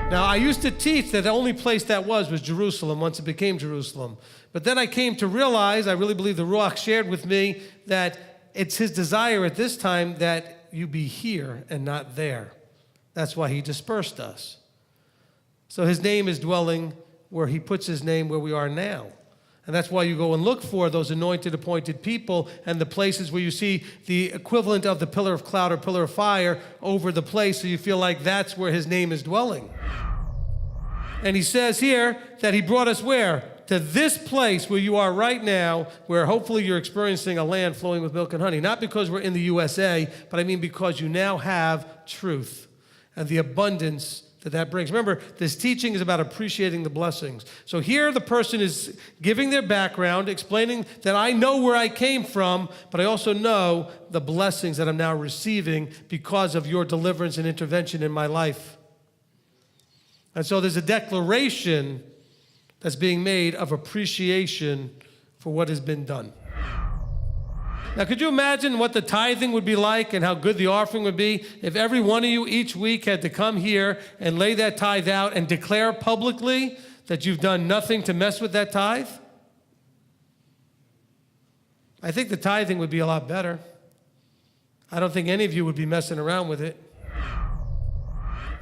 Now, I used to teach that the only place that was Jerusalem once it became Jerusalem. But then I came to realize, I really believe the Ruach shared with me, that it's his desire at this time that you be here and not there. That's why he dispersed us. So his name is dwelling where he puts his name where we are now. And that's why you go and look for those anointed, appointed people and the places where you see the equivalent of the pillar of cloud or pillar of fire over the place, so you feel like that's where his name is dwelling. And he says here that he brought us where? To this place where you are right now, where hopefully you're experiencing a land flowing with milk and honey. Not because we're in the USA, but I mean because you now have truth and the abundance that brings. Remember, this teaching is about appreciating the blessings. So here the person is giving their background, explaining that I know where I came from, but I also know the blessings that I'm now receiving because of your deliverance and intervention in my life. And so there's a declaration that's being made of appreciation for what has been done. Now, could you imagine what the tithing would be like and how good the offering would be if every one of you each week had to come here and lay that tithe out and declare publicly that you've done nothing to mess with that tithe? I think the tithing would be a lot better. I don't think any of you would be messing around with it.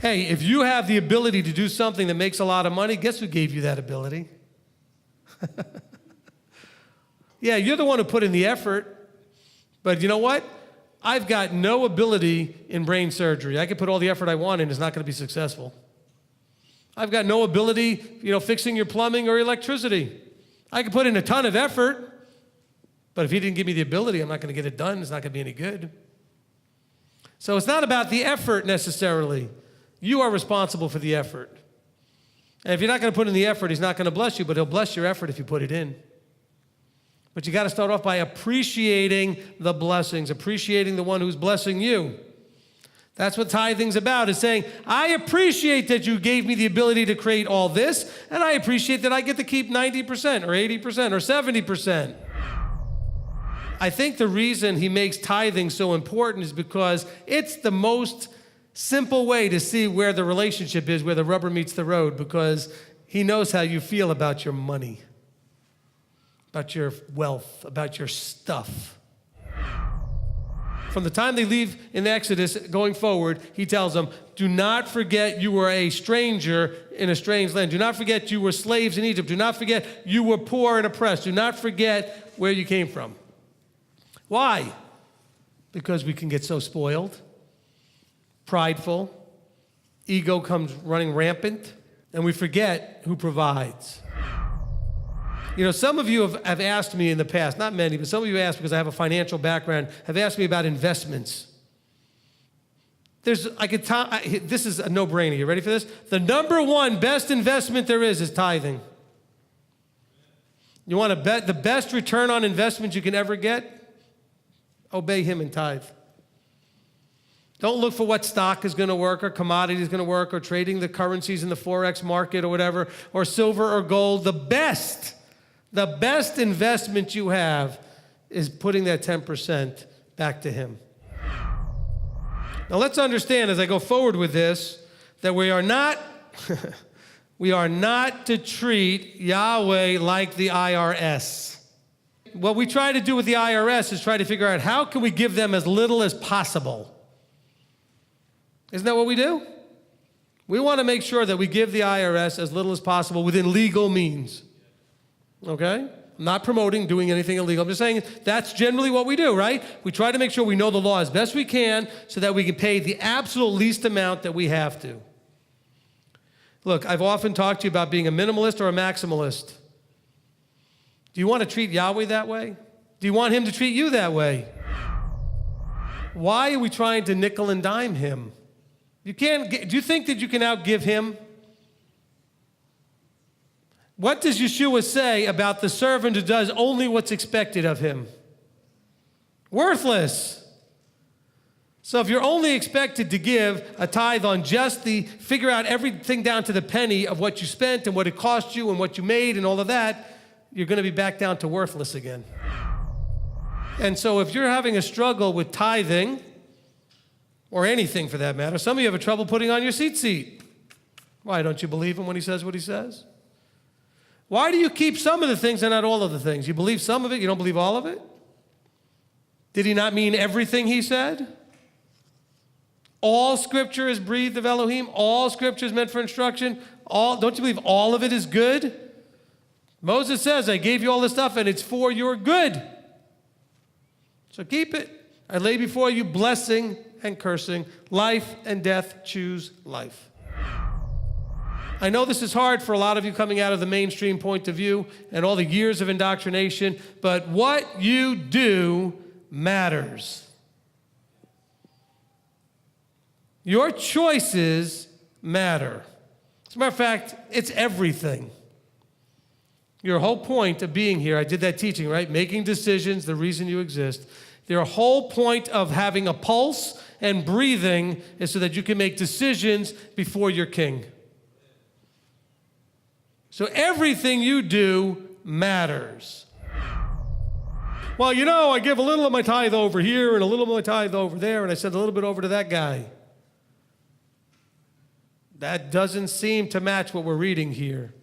Hey, if you have the ability to do something that makes a lot of money, guess who gave you that ability? Yeah, you're the one who put in the effort. But you know what? I've got no ability in brain surgery. I can put all the effort I want in, it's not going to be successful. I've got no ability, fixing your plumbing or electricity. I can put in a ton of effort, but if he didn't give me the ability, I'm not going to get it done. It's not going to be any good. So it's not about the effort necessarily. You are responsible for the effort. And if you're not going to put in the effort, he's not going to bless you, but he'll bless your effort if you put it in. But you got to start off by appreciating the blessings, appreciating the one who's blessing you. That's what tithing's about, is saying, I appreciate that you gave me the ability to create all this, and I appreciate that I get to keep 90% or 80% or 70%. I think the reason he makes tithing so important is because it's the most simple way to see where the relationship is, where the rubber meets the road, because he knows how you feel about your money, about your wealth, about your stuff. From the time they leave in Exodus going forward, he tells them, do not forget you were a stranger in a strange land. Do not forget you were slaves in Egypt. Do not forget you were poor and oppressed. Do not forget where you came from. Why? Because we can get so spoiled, prideful, ego comes running rampant, and we forget who provides. Some of you have asked me in the past, not many, but some of you asked because I have a financial background, have asked me about investments. This is a no-brainer. You ready for this? The number one best investment there is tithing. You want to bet the best return on investment you can ever get? Obey him and tithe. Don't look for what stock is going to work or commodity is going to work or trading the currencies in the Forex market or whatever, or silver or gold. The best investment you have is putting that 10% back to him. Now let's understand as I go forward with this that we are not to treat Yahweh like the IRS. What we try to do with the IRS is try to figure out how can we give them as little as possible. Isn't that what we do? We want to make sure that we give the IRS as little as possible within legal means. Okay? I'm not promoting doing anything illegal. I'm just saying that's generally what we do, right? We try to make sure we know the law as best we can so that we can pay the absolute least amount that we have to. Look, I've often talked to you about being a minimalist or a maximalist. Do you want to treat Yahweh that way? Do you want him to treat you that way? Why are we trying to nickel and dime him? Do you think that you can outgive him? What does Yeshua say about the servant who does only what's expected of him? Worthless. So if you're only expected to give a tithe on just figure out everything down to the penny of what you spent and what it cost you and what you made and all of that, you're going to be back down to worthless again. And so if you're having a struggle with tithing, or anything for that matter, some of you have a trouble putting on your seat. Why, don't you believe him when he says what he says? Why do you keep some of the things and not all of the things? You believe some of it, you don't believe all of it? Did he not mean everything he said? All scripture is breathed of Elohim. All scripture is meant for instruction. Don't you believe all of it is good? Moses says, I gave you all this stuff and it's for your good. So keep it. I lay before you blessing and cursing, life and death. Choose life. I know this is hard for a lot of you coming out of the mainstream point of view and all the years of indoctrination, but what you do matters. Your choices matter. As a matter of fact, it's everything. Your whole point of being here, I did that teaching, right? Making decisions, the reason you exist. Your whole point of having a pulse and breathing is so that you can make decisions before your king. So everything you do matters. Well, you know, I give a little of my tithe over here and a little of my tithe over there, and I send a little bit over to that guy. That doesn't seem to match what we're reading here.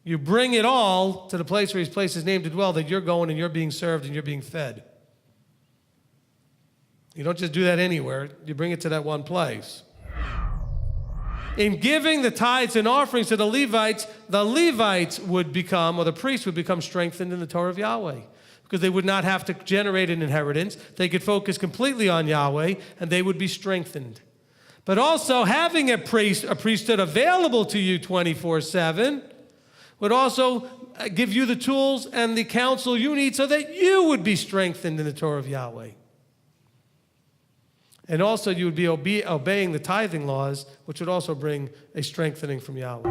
You bring it all to the place where he's placed his name to dwell, that you're going and you're being served and you're being fed. You don't just do that anywhere. You bring it to that one place. In giving the tithes and offerings to the Levites would become, or the priests would become strengthened in the Torah of Yahweh, because they would not have to generate an inheritance. They could focus completely on Yahweh, and they would be strengthened. But also, having a priesthood available to you 24/7 would also give you the tools and the counsel you need so that you would be strengthened in the Torah of Yahweh. And also, you would be obeying the tithing laws, which would also bring a strengthening from Yahweh.